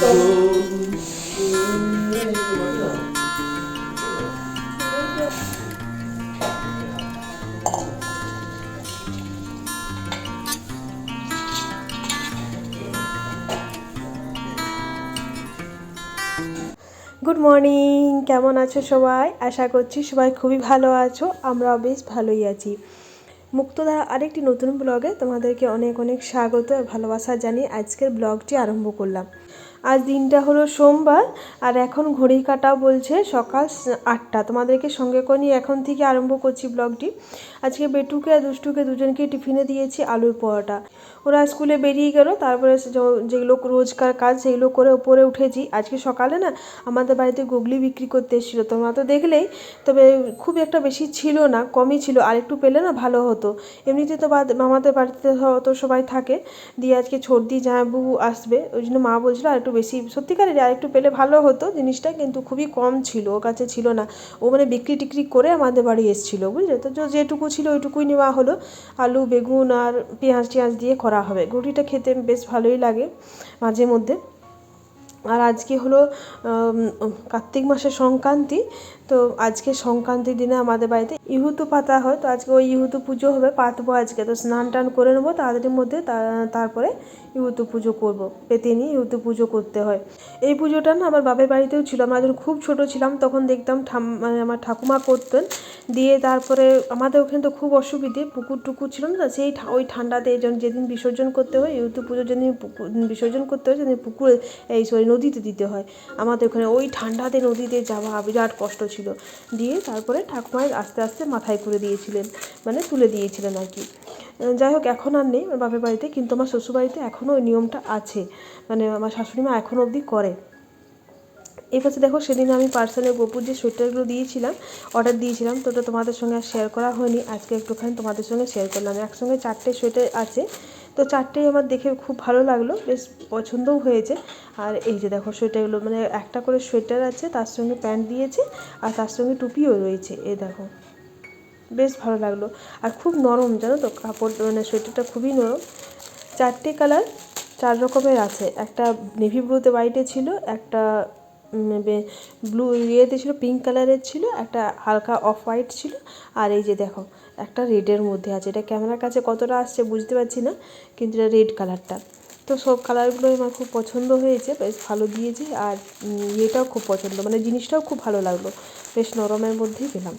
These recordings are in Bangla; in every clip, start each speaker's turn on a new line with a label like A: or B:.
A: গুড মর্নিং, কেমন আছো সবাই? আশা করছি সবাই খুবই ভালো আছো। আমরাও বেশ ভালোই আছি। মুক্তধারা আরেকটি নতুন ব্লগে তোমাদেরকে অনেক অনেক স্বাগত আর ভালোবাসা জানিয়ে আজকের ব্লগটি আরম্ভ করলাম। আজ দিনটা হলো সোমবার আর এখন ঘড়ির কাঁটা বলছে সকাল 8টা। তোমাদেরকে সঙ্গে করে নিয়ে এখন থেকে আরম্ভ করছি ব্লগটি। আজকে বেটুকে আর দুষ্টুকে দুজনকে টিফিনে দিয়েছি আলুর পরোটা। ওরা স্কুলে বেরিয়ে গেল, তারপরে যেগুলো রোজকার কাজ সেগুলো করে উপরে উঠেছি। আজকে সকালে না আমাদের বাড়িতে গুগলি বিক্রি করতে এসেছিলো, তোমরা তো দেখলেই। তবে খুব একটা বেশি ছিল না, কমই ছিল, আর একটু পেলে না ভালো হতো। এমনিতে তো আমাদের বাড়িতে তো সবাই থাকে, দিয়ে আজকে ছর্দি জামাইবাবু আসবে, ওই জন্য মা বলছিল আর একটু বেশি, সত্যিকারের আর একটু পেলে ভালো হতো জিনিসটা, কিন্তু খুবই কম ছিল, ওর কাছে ছিল না। ও মানে বিক্রি টিক্রি করে আমাদের বাড়ি এসেছিলো, বুঝলে তো। যেটুকু ছিল ওইটুকুই নেওয়া হলো। আলু বেগুন আর পেঁয়াজ টিয়াজ দিয়ে করা হবে। ঘুগনিটা খেতে বেশ ভালোই লাগে মাঝে মধ্যে। আর আজকে হলো কার্তিক মাসের সংক্রান্তি। তো আজকে সংক্রান্তির দিনে আমাদের বাড়িতে ইহুতু পাতা হয়, তো আজকে ওই ইহুতু পুজো হবে, পাতবো আজকে। তো স্নান টান করে নেবো তাড়াতাড়ির মধ্যে, তারপরে ইহুতু পুজো করব। পেতে নিয়ে ইহুতু পুজো করতে হয়। এই পুজোটা না আমার বাপের বাড়িতেও ছিল। আমরা যখন খুব ছোট ছিলাম তখন দেখতাম মানে আমার ঠাকুমা করতেন। দিয়ে তারপরে আমাদের ওখানে তো খুব অসুবিধে, পুকুর টুকুর ছিল না, সেই ওই ঠান্ডাতে যেদিন বিসর্জন করতে হয়, ইহুতু পুজো যেদিন বিসর্জন করতে হয় সেদিন পুকুরে নদীতে দিতে হয়। আমাদের ওখানে ওই ঠান্ডাতে নদীতে যাওয়া বিরাট কষ্ট ছিল। দিয়ে তারপরে ঠাকুমায় আস্তে আস্তে মাথায় করে দিয়েছিলেন, মানে তুলে দিয়েছিলেন আর কি। যাই হোক, এখন আর নেই আমার বাপের বাড়িতে, কিন্তু আমার শ্বশুরবাড়িতে এখনও ওই নিয়মটা আছে, মানে আমার শাশুড়ি মা এখনও অবধি করে। এই পাশে দেখো, সেদিন আমি পার্সেলে গোপুর যে সোয়েটারগুলো দিয়েছিলাম, অর্ডার দিয়েছিলাম, তো ওটা তোমাদের সঙ্গে আর শেয়ার করা হয়নি। আজকে একটুখানি তোমাদের সঙ্গে শেয়ার করলাম। একসঙ্গে 4টে সোয়েটার আছে, তো 4টেই আমার দেখে খুব ভালো লাগলো, বেশ পছন্দও হয়েছে। আর এই যে দেখো সোয়েটারগুলো, মানে একটা করে সোয়েটার আছে, তার সঙ্গে প্যান্ট দিয়েছে, আর তার সঙ্গে টুপিও রয়েছে। এই দেখো, বেশ ভালো লাগলো। আর খুব নরম, জানো তো কাপড়, মানে সোয়েটারটা খুবই নরম। 4টে কালার 4 রকমের আছে। একটা নেভি ব্লুতে হোয়াইটে ছিল, একটা ব্লু ইয়েতে ছিল, পিঙ্ক কালারের ছিল, একটা হালকা অফ হোয়াইট ছিল, আর এই যে দেখো একটা রেডের মধ্যে আছে। এটা ক্যামেরার কাছে কতটা আসছে বুঝতে পারছি না, কিন্তু এটা রেড কালারটা। তো সব কালারগুলোই আমার খুব পছন্দ হয়েছে, বেশ ভালো দিয়েছে। আর ইয়েটাও খুব পছন্দ, মানে জিনিসটাও খুব ভালো লাগলো, বেশ নরমের মধ্যেই পেলাম।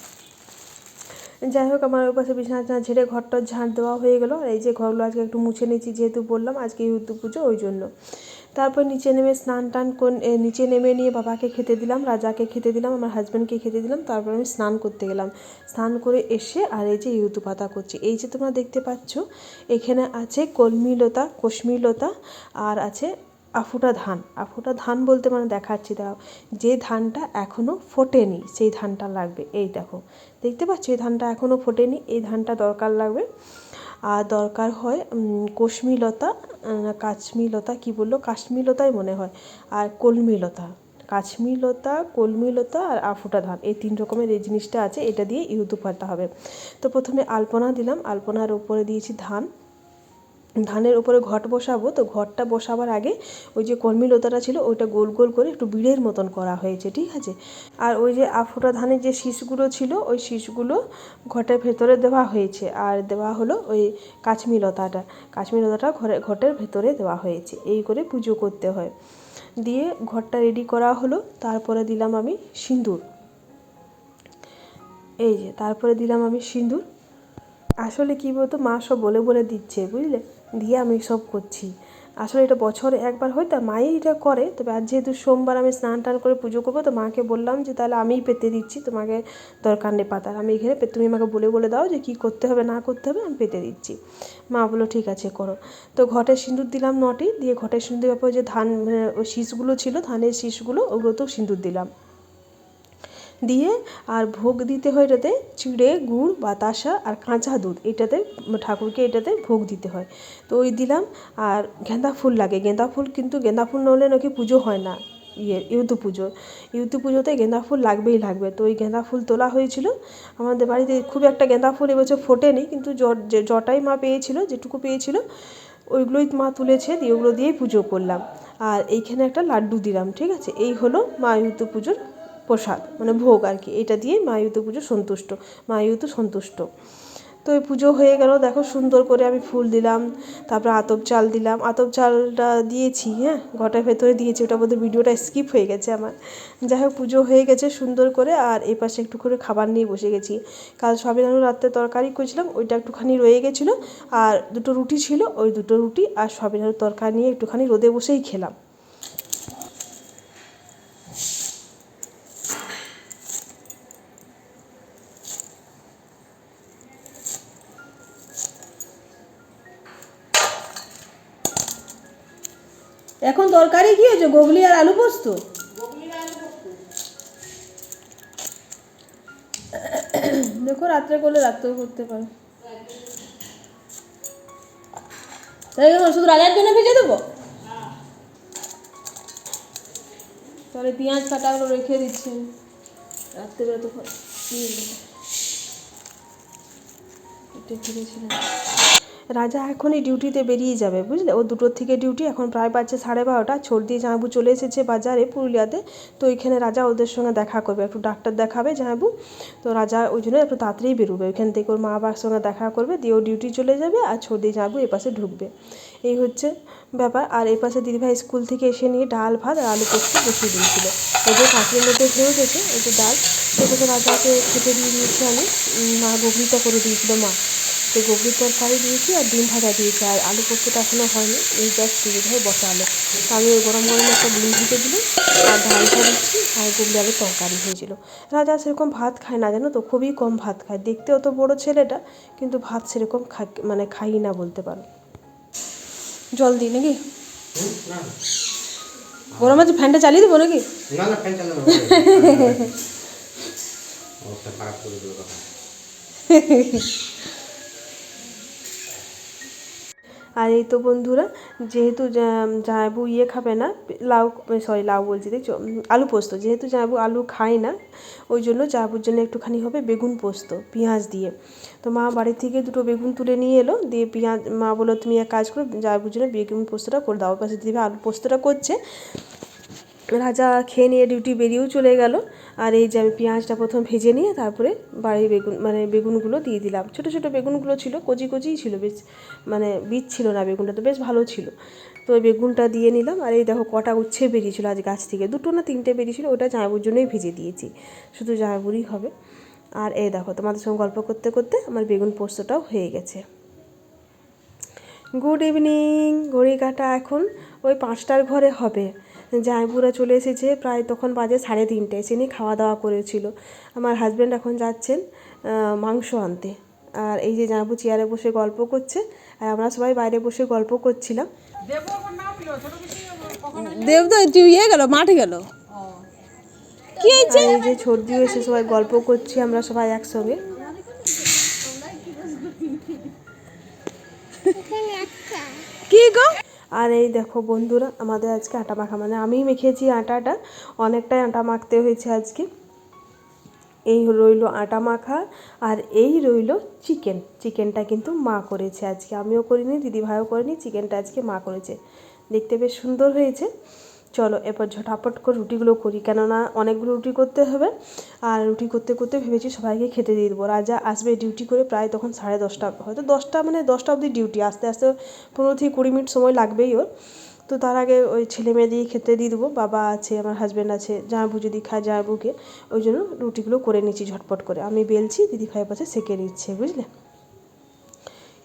A: যাই হোক, আমার ওই পাশে বিছানা ঝেড়ে ঘরটা ঝাঁট দেওয়া হয়ে গেলো। আর এই যে ঘরগুলো আজকে একটু মুছে নিয়েছি, যেহেতু বললাম আজকে ইহুতু পুজো, ওই জন্য। তারপর নিচে নেমে স্নান টান নিচে নেমে নিয়ে বাবাকে খেতে দিলাম, রাজাকে খেতে দিলাম, আমার হাজব্যান্ডকে খেতে দিলাম। তারপর আমি স্নান করতে গেলাম। স্নান করে এসে আর এই যে ইহুতু পাতা করছি। এই যে তোমরা দেখতে পাচ্ছ, এখানে আছে কলমিলতা, কশ্মিলতা, আর আছে আফুটা ধান। আফুটা ধান বলতে মানে দেখাচ্ছি, দাও, যে ধানটা এখনও ফোটেনি সেই ধানটা লাগবে। এই দেখো, দেখতে পাচ্ছ, এই ধানটা এখনও ফোটেনি, এই ধানটা দরকার লাগবে। আর দরকার হয় কশ্মিলতা, কাশ্মীলতা, কি বললো, কাশ্মীলতাই মনে হয়, আর কলমিলতা। কাশ্মীলতা, কলমিলতা আর আফুটা ধান, এই 3 রকমের এই জিনিসটা আছে, এটা দিয়ে ইহুতু পাতা হবে। তো প্রথমে আলপনা দিলাম, আলপনার উপরে দিয়েছি ধান। ধানের উপরে ঘট বসাবো, তো ঘটটা বসাবার আগে ওই যে কলমিলতাটা ছিল ওইটা গোল গোল করে একটু বিড়ের মতন করা হয়েছে, ঠিক আছে। আর ওই যে আফোটা ধানের যে শীষগুলো ছিল, ওই শীষগুলো ঘটের ভেতরে দেওয়া হয়েছে। আর দেওয়া হলো ওই কাশ্মীলতাটা ঘটের ভেতরে দেওয়া হয়েছে। এই করে পুজো করতে হয়। দিয়ে ঘরটা রেডি করা হলো। তারপরে দিলাম আমি সিঁদুর। এই যে তারপরে দিলাম আমি সিঁদুর। আসলে কী বলতো, মা সব বলে বলে দিচ্ছে, বুঝলে, দিয়ে আমি সব করছি। আসলে এটা বছরে একবার হয়, তা মাই এটা করে। তবে আজ যেহেতু সোমবার আমি স্নান টান করে পুজো করবো, তো মাকে বললাম যে তাহলে আমিই পেতে দিচ্ছি, তোমাকে দরকার নেই পাতার, আমি এখানে তুমি আমাকে বলে বলে দাও যে কী করতে হবে না করতে হবে, আমি পেতে দিচ্ছি। মা বললো ঠিক আছে করো। তো ঘটের সিঁদুর দিলাম 9টি, দিয়ে ঘটের সিঁদুর দেওয়ার পর যে ধান, ওই শীষগুলো ছিল, ধানের শীষগুলো, ওগুলোতেও সিঁদুর দিলাম। দিয়ে আর ভোগ দিতে হয় এটাতে চিঁড়ে, গুড়, বাতাসা আর কাঁচা দুধ, এটাতে ঠাকুরকে এটাতে ভোগ দিতে হয়। তো ওই দিলাম। আর গাঁদা ফুল লাগে, গাঁদা ফুল, কিন্তু গাঁদা ফুল নইলে নাকি পুজো হয় না, ইউতু পুজোতে গাঁদা ফুল লাগবেই লাগবে। তো ওই গাঁদা ফুল তোলা হয়েছিল। আমাদের বাড়িতে খুব একটা গাঁদা ফুল এবছর ফোটেনি, কিন্তু জটাই মা পেয়েছিল, যেটুকু পেয়েছিল ওইগুলোই মা তুলেছে, দিয়ে ওগুলো দিয়েই পুজো করলাম। আর এইখানে একটা লাড্ডু দিলাম, ঠিক আছে। এই হলো মা আয়ুতো পুজোর প্রসাদ, মানে ভোগ আর কি। এটা দিয়ে মা আয়ুতো পুজো সন্তুষ্ট, মা আয়ুতো সন্তুষ্ট। তো এই পুজো হয়ে গেল, দেখো সুন্দর করে আমি ফুল দিলাম, তারপরে আতপ চাল দিলাম। আতপ চালটা দিয়েছি, হ্যাঁ, ঘটার ভেতরে দিয়েছি, ওটা বোধহয় ভিডিওটা স্কিপ হয়ে গেছে আমার। যাই হোক, পুজো হয়ে গেছে সুন্দর করে। আর এই পাশে একটু করে খাবার নিয়ে বসে গেছি। কাল সয়াবিন আলু রাত্রে তরকারি করেছিলাম, ওইটা একটুখানি রয়ে গেছিলো। আর দুটো রুটি ছিল, ওই দুটো রুটি আর সয়াবিন আলুর তরকারি নিয়ে একটুখানি রোদে বসেই খেলাম। এখন তরকারি কি হয়েছে? গোগলি আর আলু পোস্ত। দেখো রাত্রে করলে রাত্রেও করতে পারো। তাই শুধু রাজার জন্য ভেজে দেবো? তাহলে পেঁয়াজ কাটাগুলো রেখে দিচ্ছি, রাত্রেবেলা তো ভেজেছিলাম। রাজা এখনই ডিউটিতে বেরিয়ে যাবে, বুঝলে। ও 2টোর থেকে ডিউটি, এখন প্রায় বাজছে 12:30। ছর্দি জামাইবু চলে এসেছে বাজারে পুরুলিয়াতে। তো এখানে রাজা ওদের সঙ্গে দেখা করবে, একটু ডাক্তার দেখাবে জামাইবু। তো রাজা ওই জন্য একটু তাড়াতাড়ি বেরোবে ওইখান থেকে, ওর মা বাবার সঙ্গে দেখা করবে, দিয়ে ও ডিউটি চলে যাবে। আর ছর্দি জামাইবু এপাশে ঢুকবে, এই হচ্ছে ব্যাপার। আর এই পাশে দিদিভাই স্কুল থেকে এসে নিয়ে ডাল ভাত আর আলু পোস্ত বসিয়ে দিয়েছিল। ওদের কাঁচের মধ্যে হয়ে গেছে ওই যে ডাল, সেটাকে রাজাকে খেতে দিয়ে দিয়েছি আমি। মা গোগলিটা করে দিয়েছিল মা, তো গোগলির তরকারি দিয়েছি আর ডিম ভাজা দিয়েছি। আর আলু পোস্তটা এখনও হয়নি, এই জাস্ট দিদিভাই বসালো। তো আমি ওই গরম গরম একটা ডিম ভেজে দিলাম আর ঢালটা দিচ্ছি, আর গোগলি আলুর তরকারি হয়েছিল। রাজা সেরকম ভাত খায় না, জানো তো, খুবই কম ভাত খায়। দেখতে অত বড় ছেলেটা, কিন্তু ভাত সেরকম মানে খাই না বলতে পারো। জল দিই নাকি? গরম আছে, ফ্যানটা চালিয়ে দেবো নাকি?
B: না না, ফ্যান চালানো অবস্থা খারাপ করে দিল কথা।
A: আর এই তো বন্ধুরা, যেহেতু জামাইবু খাবে না লাউ বলছি, দেখছো, আলু পোস্ত। যেহেতু জামাইবু আলু খায় না, ওই জন্য জামাইবুর জন্য একটুখানি হবে বেগুন পোস্ত পেঁয়াজ দিয়ে। তো মা বাড়ি থেকে 2টো বেগুন তুলে নিয়ে এলো, দিয়ে পেঁয়াজ, মা বললো তুমি এক কাজ করো, জামাইবুর জন্য বেগুন পোস্তটা করে দাও। পাশে দিদিভাই আলু পোস্তটা করছে। রাজা খেয়ে নিয়ে ডিউটি বেরিয়েও চলে গেল। আর এই যে আমি পেঁয়াজটা প্রথম ভেজে নিয়ে তারপরে বাড়ির বেগুনগুলো দিয়ে দিলাম। ছোটো ছোটো বেগুনগুলো ছিল, কচি কচিই ছিল, বেশ মানে বীজ ছিল না, বেগুনটা তো বেশ ভালো ছিল। তো ওই বেগুনটা দিয়ে নিলাম। আর এই দেখো কটা উচ্ছে বেরিয়েছিলো আজ গাছ থেকে, 2টো না 3টে বেরিয়েছিলো, ওটা জামাইবুর জন্যই ভেজে দিয়েছি, শুধু জামাইবুরই হবে। আর এই দেখো তোমাদের সঙ্গে গল্প করতে করতে আমার বেগুন পোস্তটাও হয়ে গেছে। Good evening. ঘড়ি কাটা এখন ওই 5টার ঘরে হবে। জামাইবুরা চলে এসেছে, প্রায় তখন বাজে 3:30। এসে নিয়ে খাওয়া দাওয়া করেছিল। আমার হাজব্যান্ড এখন যাচ্ছেন মাংস আনতে। আর এই যে জামাইবু চেয়ারে বসে গল্প করছে, আর আমরা সবাই বাইরে বসে গল্প করছিলাম। দেব তো গেল, মাঠে গেল। কি হয়েছে? এই যে ছর্দিও এসে সবাই গল্প করছি আমরা সবাই একসঙ্গে। কি গো? আর এই দেখো বন্ধুরা, আমাদের আজকে আটা মাখা, মানে আমি মেখেছি আটাটা, অনেকটাই আটা মাখতে হয়েছে আজকে। এই রইলো আটা মাখা, আর এই রইলো চিকেনটা কিন্তু মা করেছে আজকে, আমিও করিনি, দিদিভাইও করিনি। চিকেনটা আজকে মা করেছে, দেখতে বেশ সুন্দর হয়েছে। চলো এরপর ঝটাপট করে রুটিগুলো করি, কেননা অনেকগুলো রুটি করতে হবে। আর রুটি করতে করতে ভেবেছি সবাইকে খেতে দিয়ে দেবো। রাজা আসবে ডিউটি করে প্রায় তখন 10:30, হয়তো 10টা, মানে 10টা অবধি ডিউটি, আস্তে আস্তে 15 থেকে 20 মিনিট সময় লাগবেই ওর। তো তার আগে ওই ছেলে মেয়ে দিয়ে খেতে দিয়ে দেবো। বাবা আছে, আমার হাজব্যান্ড আছে, জামাইবু যদি খায় জামাইবুকে, ওই জন্য রুটিগুলো করে নিচ্ছি ঝটপট করে। আমি বেলছি, দিদিভাইয়ের পাশে সেঁকে নিচ্ছে, বুঝলে।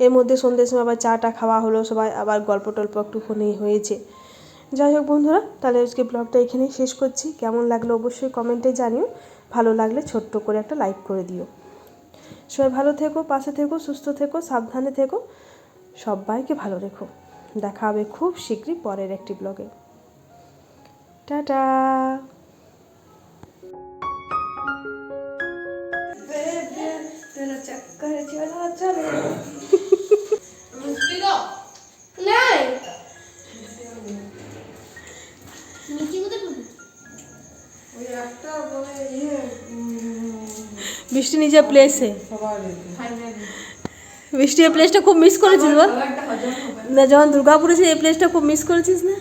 A: এর মধ্যে সন্ধ্যের সময় আবার চাটা খাওয়া হলো, সবাই আবার গল্প টল্প একটুখানি হয়েছে। যাই হোক বন্ধুরা, তাহলে আজকে ব্লগটা এখানেই শেষ করছি। কেমন লাগলো অবশ্যই কমেন্টে জানিও, ভালো লাগলে ছোট্ট করে একটা লাইক করে দিও। সবাই ভালো থেকো, পাশে থেকো, সুস্থ থেকো, সাবধানে থেকো, সবাইকে ভালো রেখো। দেখা হবে খুব শীঘ্রই পরের একটি ব্লগে। টাটা। বৃষ্টি নিজের প্লেসে, বৃষ্টি এই প্লেসটা খুব মিস করেছিস বল না? যখন দুর্গাপুরে ছিল এই প্লেসটা খুব মিস করেছিস না?